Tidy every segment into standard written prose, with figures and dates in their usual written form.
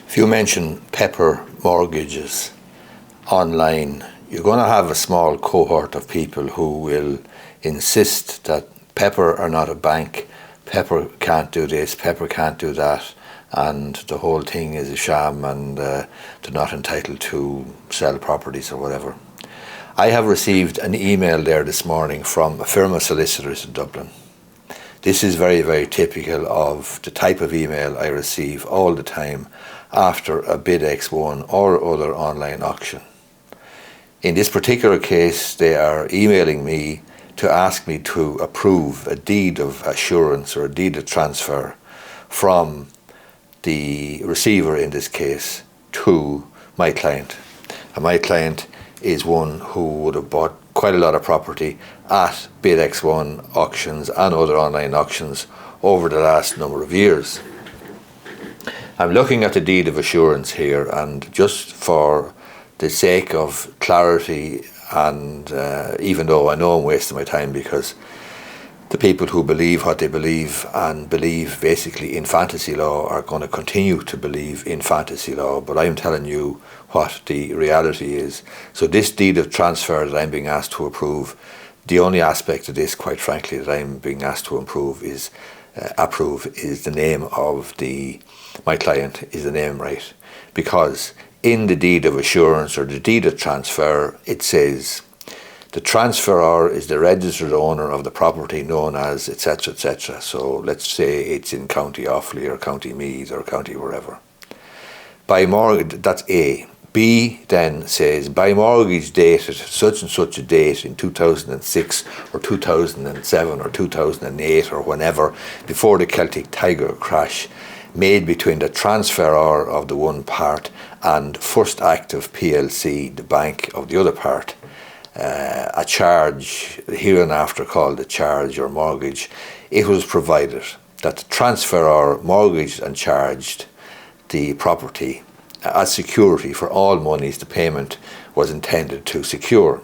If you mention Pepper mortgages online, you're going to have a small cohort of people who will insist that Pepper are not a bank, Pepper can't do this, Pepper can't do that, and the whole thing is a sham, and they're not entitled to sell properties or whatever. I have received an email there this morning from a firm of solicitors in Dublin. This is very, very typical of the type of email I receive all the time after a BidX1 or other online auction. In this particular case, they are emailing me to ask me to approve a deed of assurance or a deed of transfer from the receiver, in this case, to my client. And my client is one who would have bought quite a lot of property at BidX1 auctions and other online auctions over the last number of years. I'm looking at the deed of assurance here, and just for the sake of clarity, and even though I know I'm wasting my time, because the people who believe what they believe and believe basically in fantasy law are going to continue to believe in fantasy law, but I'm telling you what the reality is. So this deed of transfer that I'm being asked to approve, the only aspect of this, quite frankly, that I'm being asked to approve is the name of my client, is the name right? Because in the deed of assurance or the deed of transfer, it says the transferor is the registered owner of the property known as etc. etc. So let's say it's in County Offaly or County Meath or County wherever. By mortgage, that's A. B then says, by mortgage dated such and such a date in 2006 or 2007 or 2008 or whenever, before the Celtic Tiger crash, made between the transferor of the one part and First Active PLC, the bank of the other part, a charge, hereinafter called a charge or mortgage. It was provided that the transferor mortgaged and charged the property as security for all monies the payment was intended to secure.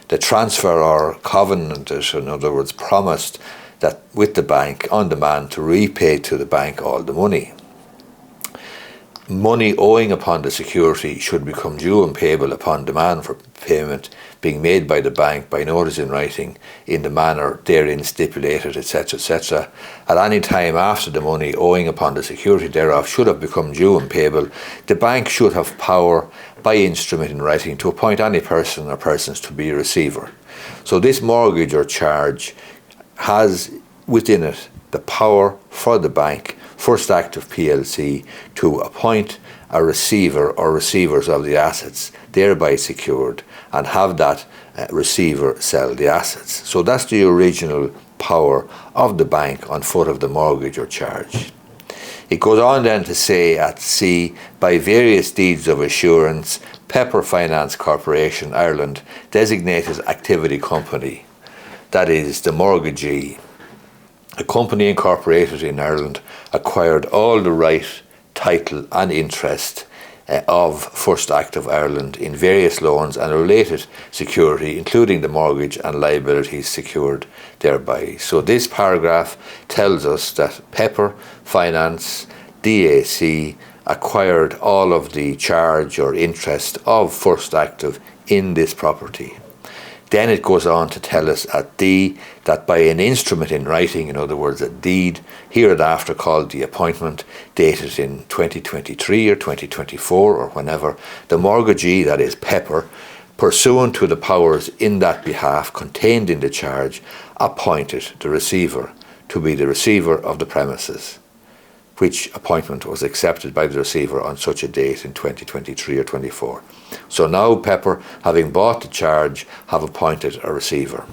The transferor covenanted, in other words, promised that with the bank on demand to repay to the bank all the money. Money owing upon the security should become due and payable upon demand for payment being made by the bank by notice in writing in the manner therein stipulated, etc., etc. At any time after the money owing upon the security thereof should have become due and payable, the bank should have power by instrument in writing to appoint any person or persons to be a receiver. So this mortgage or charge has within it the power for the bank, First Active PLC, to appoint a receiver or receivers of the assets thereby secured and have that receiver sell the assets. So that's the original power of the bank on foot of the mortgage or charge. It goes on then to say at C, by various deeds of assurance, Pepper Finance Corporation Ireland designated activity company, that is the mortgagee, a company incorporated in Ireland, acquired all the right, title and interest of First Active Ireland in various loans and related security, including the mortgage and liabilities secured thereby. So this paragraph tells us that Pepper Finance DAC acquired all of the charge or interest of First Active in this property. Then it goes on to tell us at D that by an instrument in writing, in other words a deed, hereinafter called the appointment, dated in 2023 or 2024 or whenever, the mortgagee, that is Pepper, pursuant to the powers in that behalf contained in the charge, appointed the receiver to be the receiver of the premises, which appointment was accepted by the receiver on such a date in 2023 or 24. So now Pepper, having bought the charge, have appointed a receiver.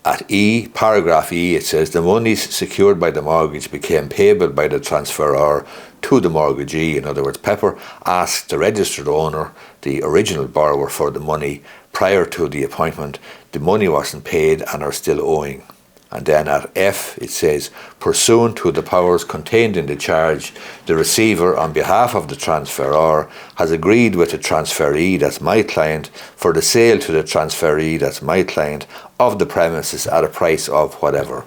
At E, paragraph E, it says the monies secured by the mortgage became payable by the transferor to the mortgagee. In other words, Pepper asked the registered owner, the original borrower, for the money prior to the appointment. The money wasn't paid and are still owing. And then at F, it says, pursuant to the powers contained in the charge, the receiver, on behalf of the transferor, has agreed with the transferee, that's my client, for the sale to the transferee, that's my client, of the premises at a price of whatever.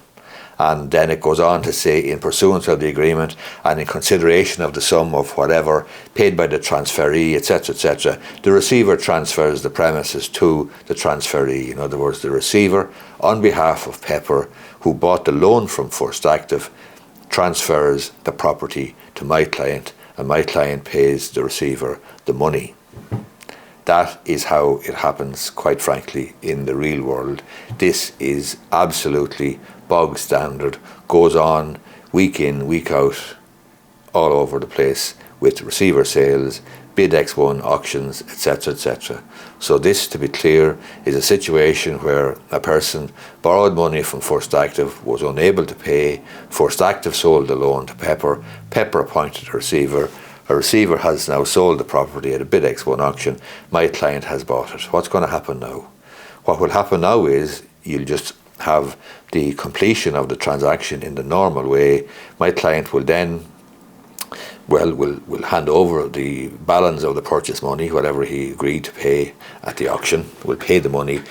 And then it goes on to say, in pursuance of the agreement and in consideration of the sum of whatever paid by the transferee, etc., the receiver transfers the premises to the transferee. In other words, the receiver, on behalf of Pepper, who bought the loan from First Active, transfers the property to my client, and my client pays the receiver the money. That is how it happens, quite frankly, in the real world. This is absolutely bog standard, goes on week in, week out, all over the place with receiver sales, bid X1 auctions, etc. So this, to be clear, is a situation where a person borrowed money from First Active, was unable to pay, First Active sold the loan to Pepper, Pepper appointed a receiver has now sold the property at a bid X1 auction, my client has bought it. What's going to happen now? What will happen now is you'll just have the completion of the transaction in the normal way. My client will then will hand over the balance of the purchase money, whatever he agreed to pay at the auction. We'll pay the money,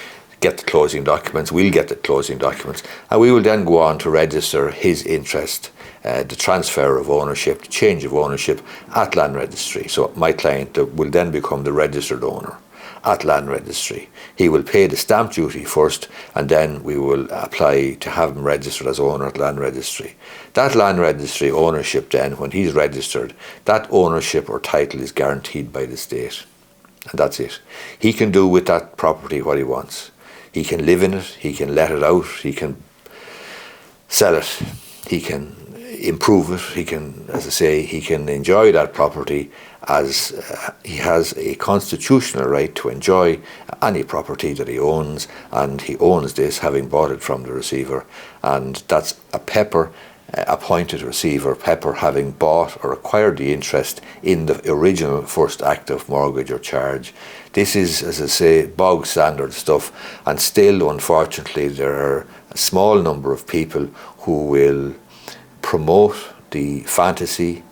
get the closing documents, we'll get the closing documents, and we will then go on to register his interest, the transfer of ownership, the change of ownership at Land Registry. So my client will then become the registered owner at Land Registry. He will pay the stamp duty first, and then we will apply to have him registered as owner at Land Registry. That Land Registry ownership then, when he's registered, that ownership or title is guaranteed by the state. And that's it. He can do with that property what he wants. He can live in it, he can let it out, he can sell it, he can improve it, he can, as I say, he can enjoy that property as he has a constitutional right to enjoy any property that he owns, and he owns this having bought it from the receiver, and that's a Pepper appointed receiver, Pepper having bought or acquired the interest in the original First Active mortgage or charge. This is, as I say, bog standard stuff, and still, unfortunately, there are a small number of people who will promote the fantasy,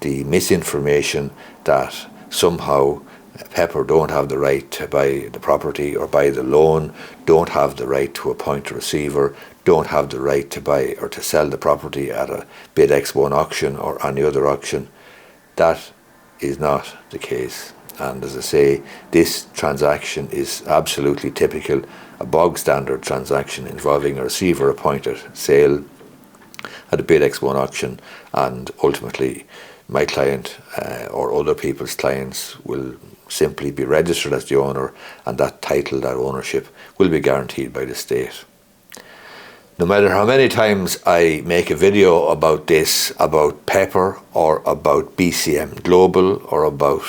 the misinformation that somehow Pepper don't have the right to buy the property or buy the loan, don't have the right to appoint a receiver, don't have the right to buy or to sell the property at a bid X1 auction or any other auction. That is not the case. And as I say, this transaction is absolutely typical, a bog standard transaction involving a receiver appointed sale at a bid X1 auction, and ultimately my client or other people's clients will simply be registered as the owner, and that title, that ownership, will be guaranteed by the state. No matter how many times I make a video about this, about Pepper or about BCM Global or about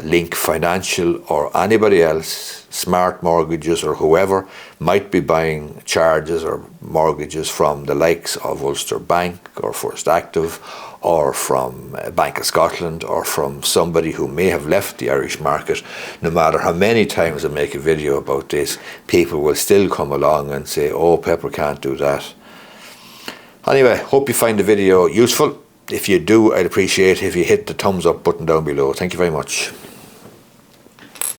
Link Financial or anybody else, Smart Mortgages or whoever might be buying charges or mortgages from the likes of Ulster Bank or First Active or from Bank of Scotland or from somebody who may have left the Irish market, no matter how many times I make a video about this, people will still come along and say, oh, Pepper can't do that. Anyway, hope you find the video useful. If you do, I'd appreciate if you hit the thumbs up button down below. Thank you very much.